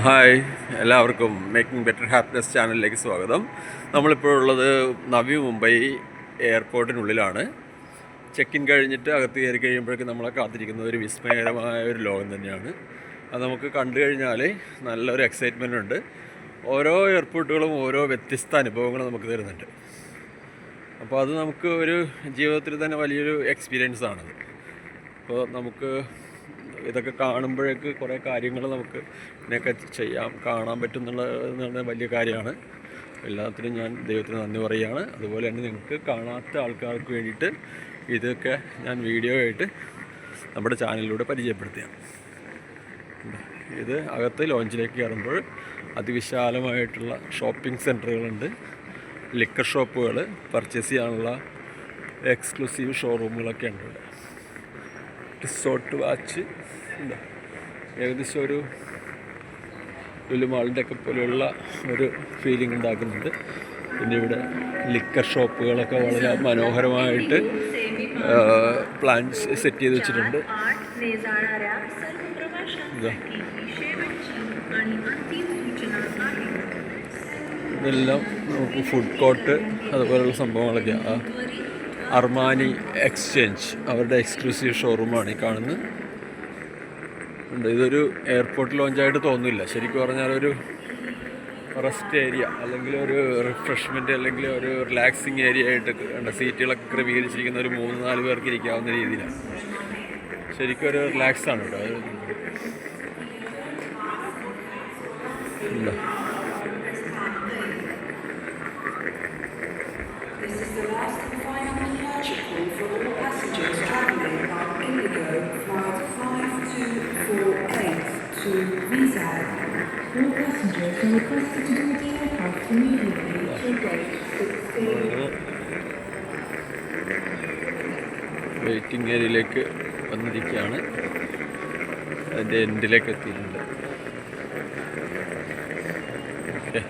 Hi, എല്ലാവർക്കും making better happiness ചാനലിലേക്ക് സ്വാഗതം. നമ്മളിപ്പോഴുള്ളത് നവി മുംബൈ എയർപോർട്ടിനുള്ളിലാണ്. ചെക്ക് ഇൻ കഴിഞ്ഞിട്ട് അകത്ത് കയറി കഴിയുമ്പോഴേക്കും നമ്മളെ കാത്തിരിക്കുന്ന ഒരു വിസ്മയകരമായ ഒരു ലോകം തന്നെയാണ്. അത് നമുക്ക് കണ്ടു കഴിഞ്ഞാൽ നല്ലൊരു എക്സൈറ്റ്മെൻ്റ് ഉണ്ട്. ഓരോ എയർപോർട്ടുകളും ഓരോ വ്യത്യസ്ത അനുഭവങ്ങൾ നമുക്ക് തരുന്നുണ്ട്. അപ്പോൾ അത് നമുക്ക് ഒരു ജീവിതത്തിൽ തന്നെ വലിയൊരു എക്സ്പീരിയൻസ് ആണത്. അപ്പോൾ നമുക്ക് ഇതൊക്കെ കാണുമ്പോഴേക്ക് കുറേ കാര്യങ്ങൾ നമുക്ക് ഇതിനൊക്കെ കാണാൻ പറ്റും എന്നുള്ളത് വലിയ കാര്യമാണ്. എല്ലാത്തിനും ഞാൻ ദൈവത്തിന് നന്ദി പറയുകയാണ്. അതുപോലെ തന്നെ നിങ്ങൾക്ക് കാണാത്ത ആൾക്കാർക്ക് വേണ്ടിയിട്ട് ഇതൊക്കെ ഞാൻ വീഡിയോ ആയിട്ട് നമ്മുടെ ചാനലിലൂടെ പരിചയപ്പെടുത്തുകയാണ്. ഇത് അകത്ത് ലോഞ്ചിലേക്ക് കയറുമ്പോൾ അതിവിശാലമായിട്ടുള്ള ഷോപ്പിംഗ് സെൻറ്ററുകളുണ്ട്, ലിക്കർ ഷോപ്പുകൾ, പർച്ചേസ് ചെയ്യാനുള്ള എക്സ്ക്ലൂസീവ് ഷോറൂമുകളൊക്കെ ഉണ്ട്. ഇവിടെ റിസോർട്ട് വാച്ച് ഏകദേശം ഒരു ലുലുമാളിൻ്റെ ഒക്കെ പോലെയുള്ള ഒരു ഫീലിംഗ് ഉണ്ടാക്കുന്നുണ്ട്. പിന്നെ ഇവിടെ ലിക്കർ ഷോപ്പുകളൊക്കെ വളരെ മനോഹരമായിട്ട് പ്ലാൻ സെറ്റ് ചെയ്ത് വെച്ചിട്ടുണ്ട്. ഇതെല്ലാം നമുക്ക് ഫുഡ് കോർട്ട് അതുപോലെയുള്ള സംഭവങ്ങളൊക്കെ. അർമാനി എക്സ്ചേഞ്ച് അവരുടെ എക്സ്ക്ലൂസീവ് ഷോറൂമാണ് ഈ കാണുന്നത്. ഇതൊരു എയർപോർട്ട് ലോഞ്ചായിട്ട് തോന്നുന്നില്ല. ശരിക്കും പറഞ്ഞാൽ ഒരു റെസ്റ്റ് ഏരിയ അല്ലെങ്കിൽ ഒരു റിഫ്രഷ്മെൻറ്റ് അല്ലെങ്കിൽ ഒരു റിലാക്സിങ് ഏരിയ ആയിട്ട് ഉണ്ട്. സീറ്റുകളൊക്കെ ക്രമീകരിച്ചിരിക്കുന്ന ഒരു 3-4 പേർക്ക് ഇരിക്കാവുന്ന രീതിയിലാണ്. ശരിക്കും ഒരു റിലാക്സാണ് കേട്ടോ. വെയിറ്റിംഗ് ഏരിയയിലേക്ക് വന്നിരിക്കുകയാണ്. അതിൻ്റെ എൻഡിലേക്ക് എത്തിയിട്ടുണ്ട്. ഓക്കെ.